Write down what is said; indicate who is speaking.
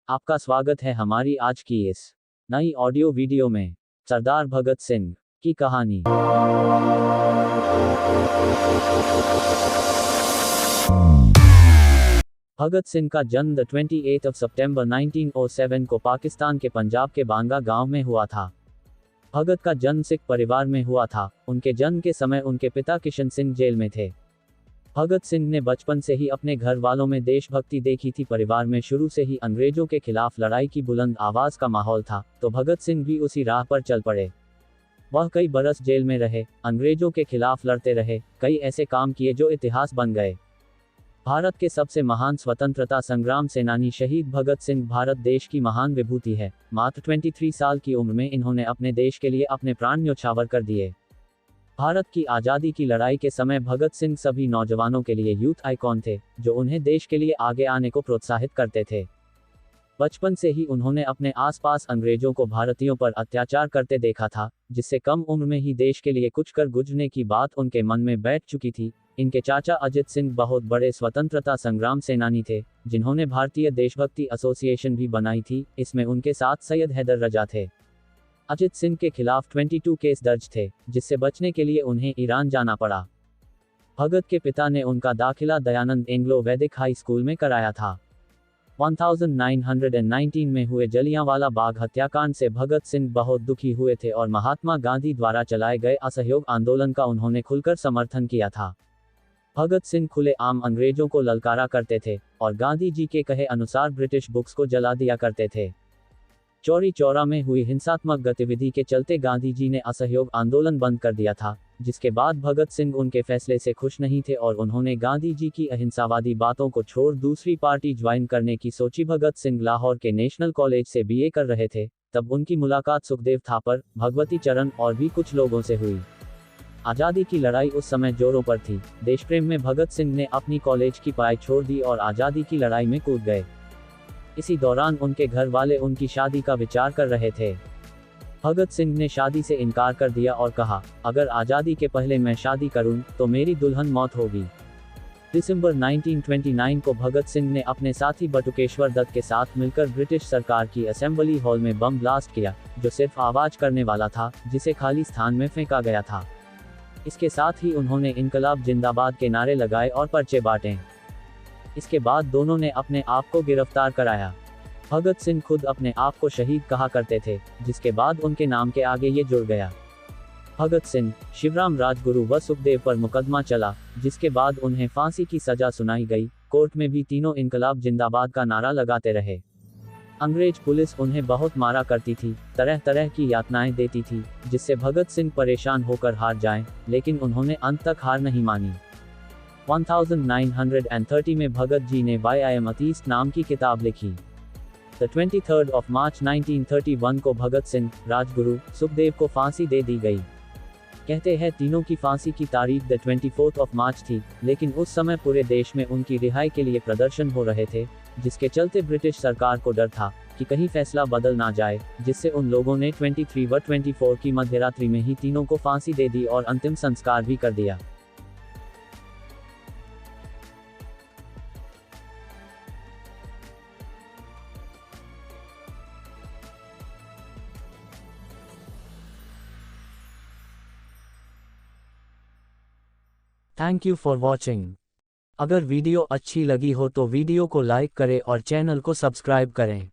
Speaker 1: आपका स्वागत है हमारी आज की इस नई ऑडियो वीडियो में। सरदार भगत सिंह की कहानी। भगत सिंह का जन्म 28 सितंबर 1907 को पाकिस्तान के पंजाब के बांगा गांव में हुआ था। भगत का जन्म सिख परिवार में हुआ था। उनके जन्म के समय उनके पिता किशन सिंह जेल में थे। भगत सिंह ने बचपन से ही अपने घर वालों में देशभक्ति देखी थी। परिवार में शुरू से ही अंग्रेजों के खिलाफ लड़ाई की बुलंद आवाज का माहौल था, तो भगत सिंह भी उसी राह पर चल पड़े। वह कई बरस जेल में रहे, अंग्रेजों के खिलाफ लड़ते रहे, कई ऐसे काम किए जो इतिहास बन गए। भारत के सबसे महान स्वतंत्रता संग्राम सेनानी शहीद भगत सिंह भारत देश की महान विभूति है। मात्र 23 साल की उम्र में इन्होंने अपने देश के लिए अपने प्राण न्योछावर कर दिए। भारत की आज़ादी की लड़ाई के समय भगत सिंह सभी नौजवानों के लिए यूथ आइकॉन थे, जो उन्हें देश के लिए आगे आने को प्रोत्साहित करते थे। बचपन से ही उन्होंने अपने आसपास अंग्रेजों को भारतीयों पर अत्याचार करते देखा था, जिससे कम उम्र में ही देश के लिए कुछ कर गुजरने की बात उनके मन में बैठ चुकी थी। इनके चाचा अजित सिंह बहुत बड़े स्वतंत्रता संग्राम सेनानी थे, जिन्होंने भारतीय देशभक्ति एसोसिएशन भी बनाई थी। इसमें उनके साथ सैयद हैदर रजा थे। अजित सिंह के खिलाफ 22 केस दर्ज थे, जिससे बचने के लिए उन्हें ईरान जाना पड़ा। भगत के पिता ने उनका दाखिला दयानंद एंग्लो वैदिक हाई स्कूल में कराया था। 1919 में हुए जलियांवाला बाग हत्याकांड से भगत सिंह बहुत दुखी हुए थे और महात्मा गांधी द्वारा चलाए गए असहयोग आंदोलन का उन्होंने खुलकर समर्थन किया था। भगत सिंह खुलेआम अंग्रेजों को ललकारा करते थे और गांधी जी के कहे अनुसार ब्रिटिश बुक्स को जला दिया करते थे। चौरी चौरा में हुई हिंसात्मक गतिविधि के चलते गांधी जी ने असहयोग आंदोलन बंद कर दिया था, जिसके बाद भगत सिंह उनके फैसले से खुश नहीं थे और उन्होंने गांधी जी की अहिंसावादी बातों को छोड़ दूसरी पार्टी ज्वाइन करने की सोची। भगत सिंह लाहौर के नेशनल कॉलेज से बीए कर रहे थे, तब उनकी मुलाकात सुखदेव थापर, भगवती चरण और भी कुछ लोगों से हुई। आज़ादी की लड़ाई उस समय जोरों पर थी। देशप्रेम में भगत सिंह ने अपनी कॉलेज की पढ़ाई छोड़ दी और आज़ादी की लड़ाई में कूद गए। इसी दौरान उनके घर वाले उनकी शादी का विचार कर रहे थे। भगत सिंह ने शादी से इनकार कर दिया और कहा, अगर आज़ादी के पहले मैं शादी करूं, तो मेरी दुल्हन मौत होगी। दिसंबर 1929 को भगत सिंह ने अपने साथी बटुकेश्वर दत्त के साथ मिलकर ब्रिटिश सरकार की असेंबली हॉल में बम ब्लास्ट किया, जो सिर्फ आवाज करने वाला था, जिसे खाली स्थान में फेंका गया था। इसके साथ ही उन्होंने इनकलाब जिंदाबाद के नारे लगाए और पर्चे बांटे। इसके बाद दोनों ने अपने आप को गिरफ्तार कराया। भगत सिंह खुद अपने आप को शहीद कहा करते थे, जिसके बाद उनके नाम के आगे ये जुड़ गया। भगत सिंह, शिवराम राजगुरु व सुखदेव पर मुकदमा चला, जिसके बाद उन्हें फांसी की सजा सुनाई गई। कोर्ट में भी तीनों इनकलाब जिंदाबाद का नारा लगाते रहे। अंग्रेज पुलिस उन्हें बहुत मारा करती थी, तरह तरह की यातनाएं देती थी, जिससे भगत सिंह परेशान होकर हार जाएं, लेकिन उन्होंने अंत तक हार नहीं मानी। 1930 में भगत जी ने वाई आई एम अतीस्ट नाम की किताब लिखी। 23 मार्च 1931 को भगत सिंह, राजगुरु, सुखदेव को फांसी दे दी गई। कहते हैं तीनों की फांसी की तारीख 24 मार्च थी, लेकिन उस समय पूरे देश में उनकी रिहाई के लिए प्रदर्शन हो रहे थे, जिसके चलते ब्रिटिश सरकार को डर था कि कहीं फैसला बदल ना जाए, जिससे उन लोगों ने 23 व 24 की मध्यरात्रि में ही तीनों को फांसी दे दी और अंतिम संस्कार भी कर दिया। Thank you for watching. अगर वीडियो अच्छी लगी हो तो वीडियो को लाइक करें और चैनल को सब्सक्राइब करें।